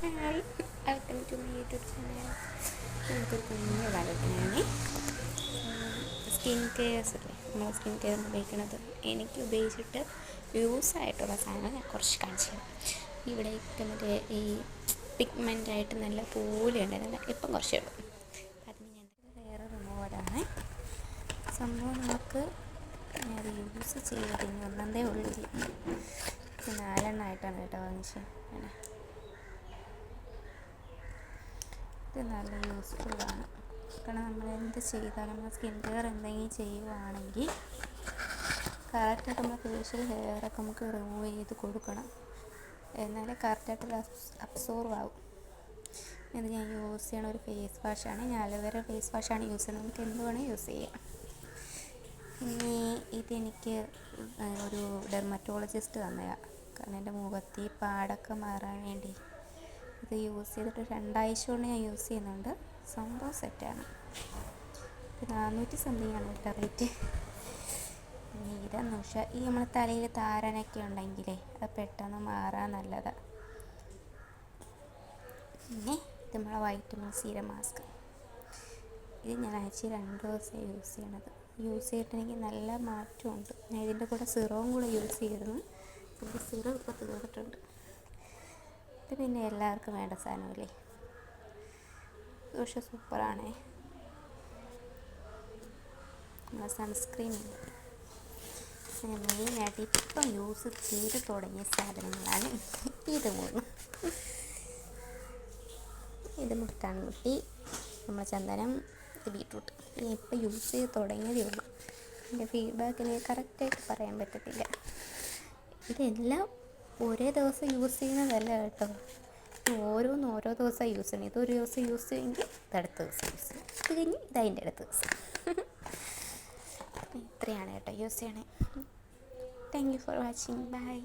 Hi, welcome to my YouTube channel. നമുക്കൊരു കുഞ്ഞു കാലത്തിനാണ് skin CARES ഇല്ലേ, നമ്മൾ സ്കിൻ കെയർ ഉപയോഗിക്കുന്നത്. എനിക്ക് ഉപയോഗിച്ചിട്ട് യൂസായിട്ടുള്ള സാധനം ഞാൻ കുറച്ച് കാണിച്ചു തരാം. ഇവിടെയൊക്കെ മറ്റേ ഈ പിഗ്മെൻ്റായിട്ട് നല്ല പോലെ ഉണ്ടായിരുന്നില്ല, ഇപ്പം കുറച്ചേ ഉള്ളൂ. അതിന് ഞാൻ വേറെ റിമൂവറാണ് സംഭവം. നമുക്ക് അത് യൂസ് ചെയ്തതിന് ഒന്നേ ഉള്ളൂ. 4 എണ്ണമായിട്ടാണ് കേട്ടോ വാങ്ങിച്ചത്. ഇത് നല്ല യൂസ്ഫുള്ളാണ്. കാരണം നമ്മൾ എന്ത് ചെയ്താലും നമ്മൾ സ്കിൻ കെയർ എന്തെങ്കിലും ചെയ്യുകയാണെങ്കിൽ കറക്റ്റായിട്ട് നമ്മൾ ഫേഷ്യൽ ഹെയറൊക്കെ നമുക്ക് റിമൂവ് ചെയ്ത് കൊടുക്കണം. എന്നാലേ കറക്റ്റായിട്ട് അബ്സോർവ് ആവും. ഇത് ഞാൻ യൂസ് ചെയ്യണ ഒരു ഫേസ് വാഷാണ്. ഞാൻ അലോവേര ഫേസ് വാഷാണ് യൂസ് ചെയ്യുന്നത്. നമുക്ക് എന്ത് വേണേൽ യൂസ് ചെയ്യാം. ഇനി ഇതെനിക്ക് ഒരു ഡെർമറ്റോളജിസ്റ്റ് തന്നതാണ്. കാരണം എൻ്റെ മുഖത്ത് പാടൊക്കെ മാറാൻ വേണ്ടി ഇത് യൂസ് ചെയ്തിട്ട് 2 ആഴ്ച കൊണ്ട് ഞാൻ യൂസ് ചെയ്യുന്നുണ്ട്. സംഭവം സെറ്റാണ്. 400 സംതിങ് ആണ് കേട്ടോ റേറ്റ്. ഇതെന്ന് വെച്ചാൽ ഈ നമ്മൾ തലയിൽ താരനൊക്കെ ഉണ്ടെങ്കിലേ അത് പെട്ടെന്ന് മാറാൻ നല്ലതാണ്. പിന്നെ ഇത് നമ്മളെ വൈറ്റമിൻ സിയുടെ മാസ്ക്. ഇത് ഞാൻ ആഴ്ചയിൽ 2 ദിവസം യൂസ് ചെയ്യണത്. യൂസ് ചെയ്തിട്ടെനിക്ക് നല്ല മാറ്റമുണ്ട്. ഞാൻ ഇതിൻ്റെ കൂടെ സിറവും കൂടെ യൂസ് ചെയ്തിരുന്നു. ഇത് സിറം ഇപ്പോൾ തീർന്നിട്ടുണ്ട്. ഇത് പിന്നെ എല്ലാവർക്കും വേണ്ട സാധനമല്ലേ. പക്ഷേ സൂപ്പറാണേ. നമ്മളെ സൺസ്ക്രീൻ മെയിനായിട്ട് ഇപ്പം യൂസ് ചെയ്ത് തുടങ്ങിയ സാധനങ്ങളാണ് ഇത് 3. ഇത് മുട്ടാൻകുട്ടി, നമ്മളെ ചന്ദനം, ഇത് ബീട്രൂട്ട്. ഞാൻ ഇപ്പം യൂസ് ചെയ്ത് തുടങ്ങിയതേ ഉള്ളൂ. എൻ്റെ ഫീഡ്ബാക്കിന് കറക്റ്റായിട്ട് പറയാൻ പറ്റത്തില്ല. ഇതെല്ലാം ഒരേ ദിവസം യൂസ് ചെയ്യുന്നതല്ല കേട്ടോ. ഓരോന്നും ഓരോ ദിവസം യൂസ് ചെയ്യണം. ഇതൊരു ദിവസം യൂസ് ചെയ്യുമെങ്കിൽ ഇതടുത്ത ദിവസം യൂസ് ചെയ്യും. ഇത് കഴിഞ്ഞ് ഇതതിൻ്റെ അടുത്ത ദിവസം. ഇത്രയാണ് കേട്ടോ യൂസ് ചെയ്യണേ. Thank you for watching. By.